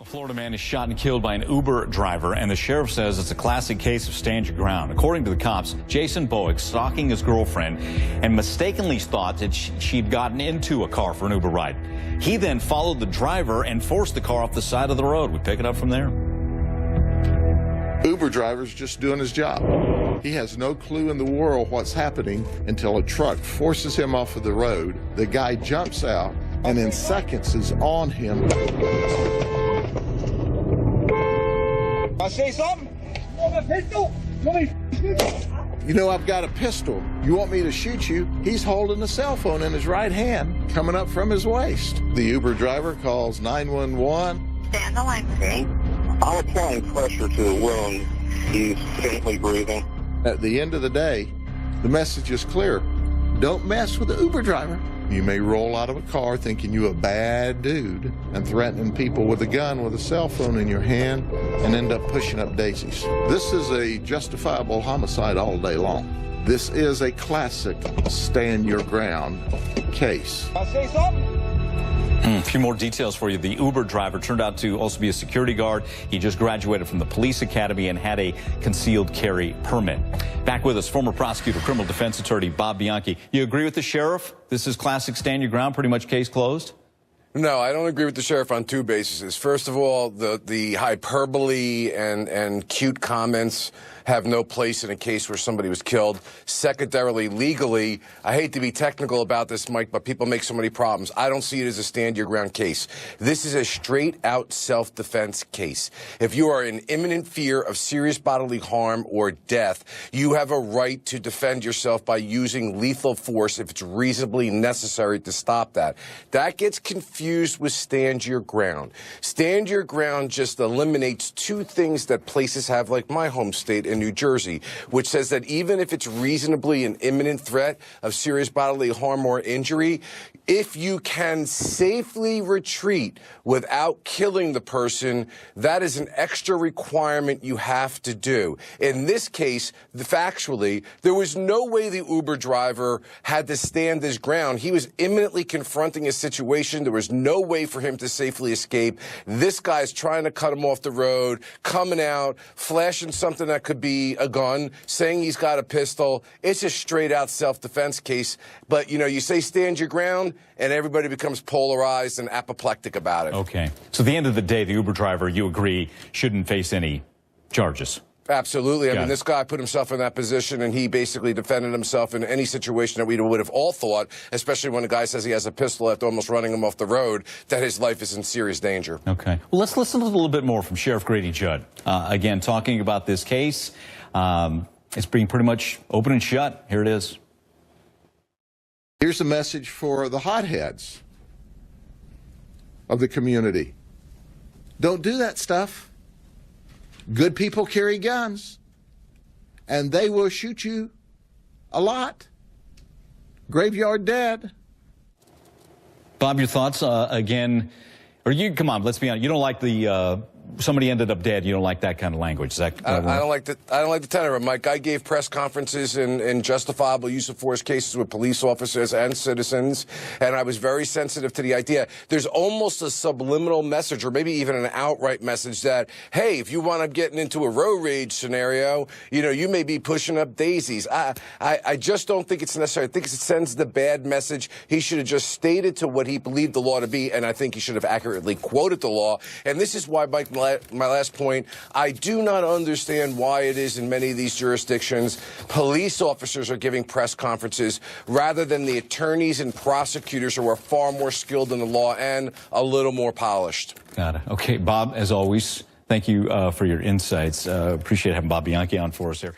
A Florida man is shot and killed by an Uber driver, and the sheriff says it's a classic case of stand your ground. According to the cops, Jason Bowick stalking his girlfriend and mistakenly thought that she'd gotten into a car for an Uber ride. He then followed the driver and forced the car off the side of the road. We pick it up from there. Uber driver's just doing his job. He has no clue in the world what's happening until a truck forces him off of the road. The guy jumps out and in seconds is on him. I say something? You want a pistol? You know, I've got a pistol. You want me to shoot you? He's holding a cell phone in his right hand, coming up from his waist. The Uber driver calls 911. Stay on the line, please. I'm applying pressure to the wound. He's faintly breathing. At the end of the day, the message is clear. Don't mess with the Uber driver. You may roll out of a car thinking you're a bad dude and threatening people with a gun with a cell phone in your hand and end up pushing up daisies. This is a justifiable homicide all day long. This is a classic stand your ground case. I say something? A few more details for you. The Uber driver turned out to also be a security guard. He just graduated from the police academy and had a concealed carry permit. Back with us, former prosecutor, criminal defense attorney Bob Bianchi. You agree with the sheriff? This is classic stand your ground, pretty much case closed? No, I don't agree with the sheriff on two bases. First of all, the hyperbole and cute comments have no place in a case where somebody was killed. Secondarily, legally, I hate to be technical about this, Mike, but people make so many problems. I don't see it as a stand-your-ground case. This is a straight-out self-defense case. If you are in imminent fear of serious bodily harm or death, you have a right to defend yourself by using lethal force if it's reasonably necessary to stop that. That gets confused with stand your ground. Stand your ground just eliminates two things that places have, like my home state in New Jersey, which says that even if it's reasonably an imminent threat of serious bodily harm or injury, if you can safely retreat without killing the person, that is an extra requirement you have to do. In this case, factually, there was no way the Uber driver had to stand his ground. He was imminently confronting a situation. There was no way for him to safely escape. This guy's trying to cut him off the road, coming out, flashing something that could be a gun, saying he's got a pistol. It's a straight-out self-defense case. But, you know, you say stand your ground, and everybody becomes polarized and apoplectic about it. Okay. So at the end of the day, the Uber driver, you agree, shouldn't face any charges? Absolutely. I mean, this guy put himself in that position, and he basically defended himself in any situation that we would have all thought, especially when a guy says he has a pistol after almost running him off the road, that his life is in serious danger. Okay. Well, let's listen to a little bit more from Sheriff Grady Judd. Again, talking about this case. It's being pretty much open and shut. Here it is. Here's a message for the hotheads of the community. Don't do that stuff. Good people carry guns, and they will shoot you a lot. Graveyard dead. Bob, your thoughts again? Or you, come on, let's be honest. You don't like the somebody ended up dead. You don't like that kind of language. Is that I don't like the tenor of it, Mike. I gave press conferences in justifiable use of force cases with police officers and citizens, and I was very sensitive to the idea. There's almost a subliminal message, or maybe even an outright message that, hey, if you wind up getting into a road rage scenario, you know, you may be pushing up daisies. I just don't think it's necessary. I think it sends the bad message. He should have just stated to what he believed the law to be, and I think he should have accurately quoted the law. And this is why, Mike, my last point, I do not understand why it is in many of these jurisdictions police officers are giving press conferences rather than the attorneys and prosecutors who are far more skilled in the law and a little more polished. Got it. Okay, Bob, as always, thank you for your insights. Appreciate having Bob Bianchi on for us here.